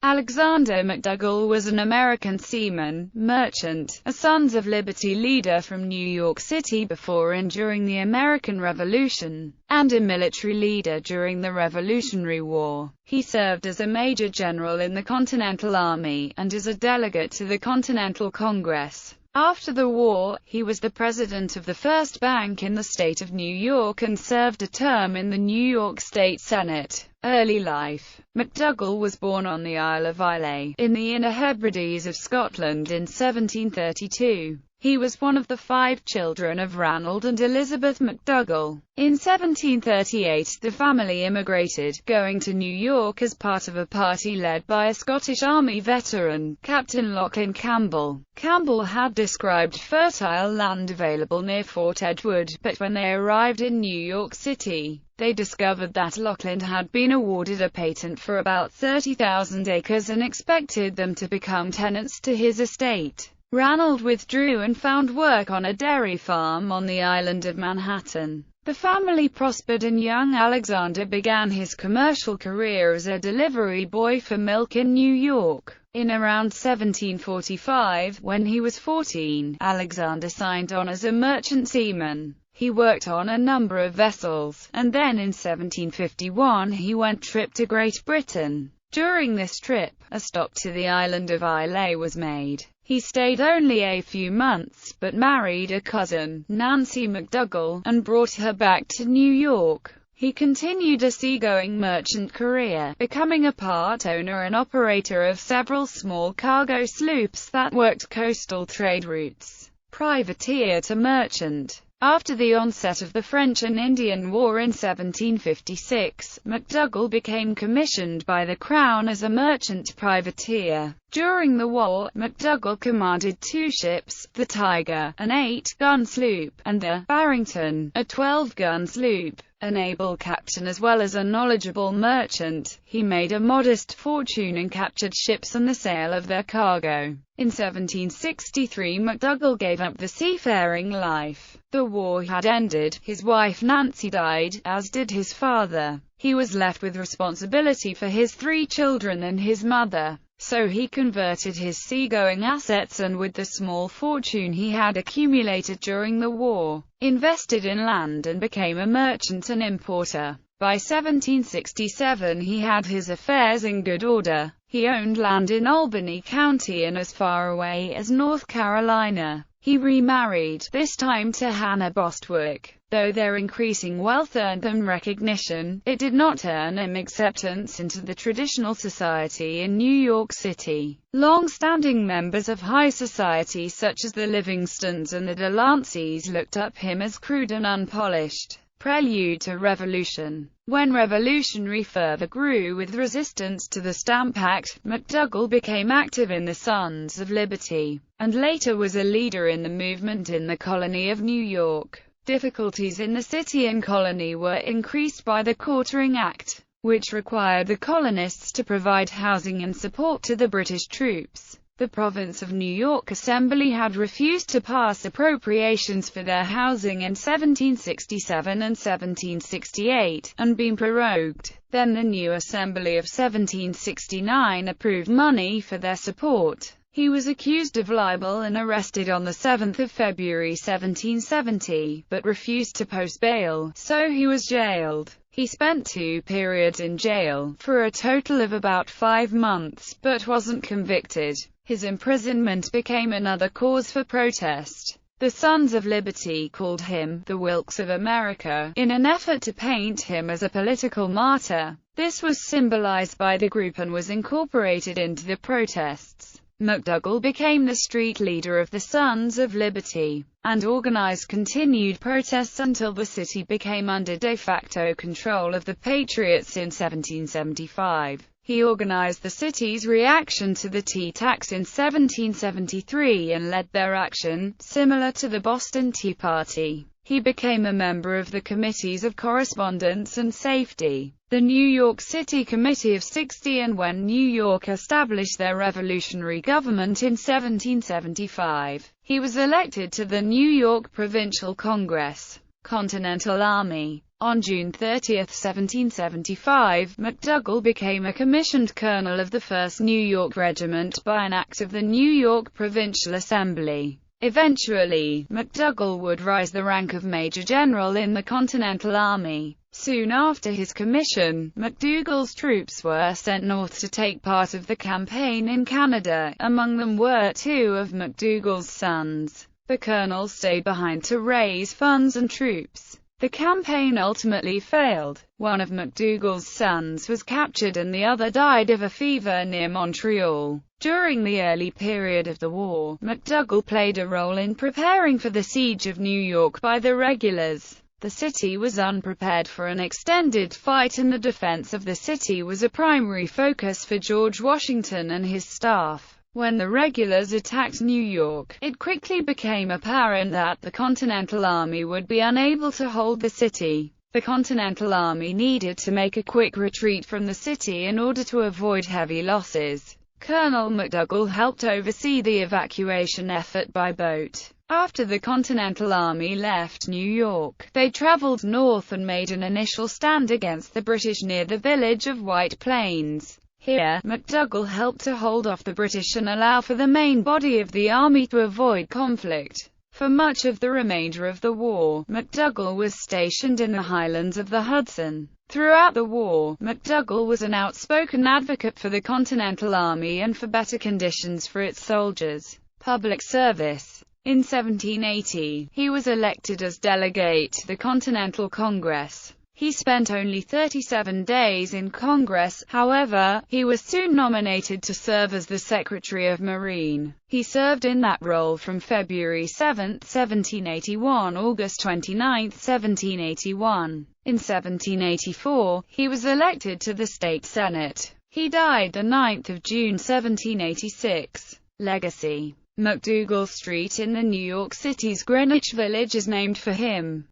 Alexander McDougall was an American seaman, merchant, a Sons of Liberty leader from New York City before and during the American Revolution, and a military leader during the Revolutionary War. He served as a major general in the Continental Army, and as a delegate to the Continental Congress. After the war, he was the president of the first bank in the state of New York and served a term in the New York State Senate. Early life. McDougall was born on the Isle of Islay, in the Inner Hebrides of Scotland in 1732. He was one of the 5 children of Ranald and Elizabeth McDougall. In 1738, the family immigrated, going to New York as part of a party led by a Scottish Army veteran, Captain Lachlan Campbell. Campbell had described fertile land available near Fort Edward, but when they arrived in New York City, they discovered that Lachlan had been awarded a patent for about 30,000 acres and expected them to become tenants to his estate. Ranald withdrew and found work on a dairy farm on the island of Manhattan. The family prospered and young Alexander began his commercial career as a delivery boy for milk in New York. In around 1745, when he was 14, Alexander signed on as a merchant seaman. He worked on a number of vessels, and then in 1751 he went trip to Great Britain. During this trip, a stop to the island of Islay was made. He stayed only a few months, but married a cousin, Nancy McDougall, and brought her back to New York. He continued a seagoing merchant career, becoming a part owner and operator of several small cargo sloops that worked coastal trade routes, privateer to merchant. After the onset of the French and Indian War in 1756, McDougall became commissioned by the Crown as a merchant privateer. During the war, McDougall commanded 2 ships, the Tiger, an 8-gun sloop, and the Barrington, a 12-gun sloop. An able captain as well as a knowledgeable merchant, he made a modest fortune and captured ships and the sale of their cargo. In 1763 McDougall gave up the seafaring life. The war had ended, his wife Nancy died, as did his father. He was left with responsibility for his 3 children and his mother. So he converted his seagoing assets and with the small fortune he had accumulated during the war, invested in land and became a merchant and importer. By 1767 he had his affairs in good order. He owned land in Albany County and as far away as North Carolina. He remarried, this time to Hannah Bostwick. Though their increasing wealth earned them recognition, it did not earn him acceptance into the traditional society in New York City. Long-standing members of high society such as the Livingstons and the Delanceys looked up him as crude and unpolished. Prelude to Revolution. When revolutionary fervor grew with resistance to the Stamp Act, McDougall became active in the Sons of Liberty, and later was a leader in the movement in the colony of New York. Difficulties in the city and colony were increased by the Quartering Act, which required the colonists to provide housing and support to the British troops. The Province of New York Assembly had refused to pass appropriations for their housing in 1767 and 1768, and been prorogued. Then the new Assembly of 1769 approved money for their support. He was accused of libel and arrested on 7 February 1770, but refused to post bail, so he was jailed. He spent 2 periods in jail, for a total of about 5 months, but wasn't convicted. His imprisonment became another cause for protest. The Sons of Liberty called him the Wilkes of America, in an effort to paint him as a political martyr. This was symbolized by the group and was incorporated into the protests. McDougall became the street leader of the Sons of Liberty, and organized continued protests until the city became under de facto control of the Patriots in 1775. He organized the city's reaction to the tea tax in 1773 and led their action, similar to the Boston Tea Party. He became a member of the Committees of Correspondence and Safety, the New York City Committee of 60, and when New York established their revolutionary government in 1775, he was elected to the New York Provincial Congress. Continental Army. On June 30, 1775, McDougall became a commissioned colonel of the 1st New York Regiment by an act of the New York Provincial Assembly. Eventually, McDougall would rise the rank of Major General in the Continental Army. Soon after his commission, McDougall's troops were sent north to take part of the campaign in Canada. Among them were two of McDougall's sons. The colonel stayed behind to raise funds and troops. The campaign ultimately failed. One of McDougall's sons was captured and the other died of a fever near Montreal. During the early period of the war, McDougall played a role in preparing for the siege of New York by the regulars. The city was unprepared for an extended fight, and the defense of the city was a primary focus for George Washington and his staff. When the regulars attacked New York, it quickly became apparent that the Continental Army would be unable to hold the city. The Continental Army needed to make a quick retreat from the city in order to avoid heavy losses. Colonel McDougall helped oversee the evacuation effort by boat. After the Continental Army left New York, they traveled north and made an initial stand against the British near the village of White Plains. Here, McDougall helped to hold off the British and allow for the main body of the army to avoid conflict. For much of the remainder of the war, McDougall was stationed in the highlands of the Hudson. Throughout the war, McDougall was an outspoken advocate for the Continental Army and for better conditions for its soldiers. Public service. In 1780, he was elected as delegate to the Continental Congress. He spent only 37 days in Congress. However, he was soon nominated to serve as the Secretary of Marine. He served in that role from February 7, 1781 to August 29, 1781. In 1784, he was elected to the state senate. He died the 9th of June 1786. Legacy. McDougall Street in the New York City's Greenwich Village is named for him.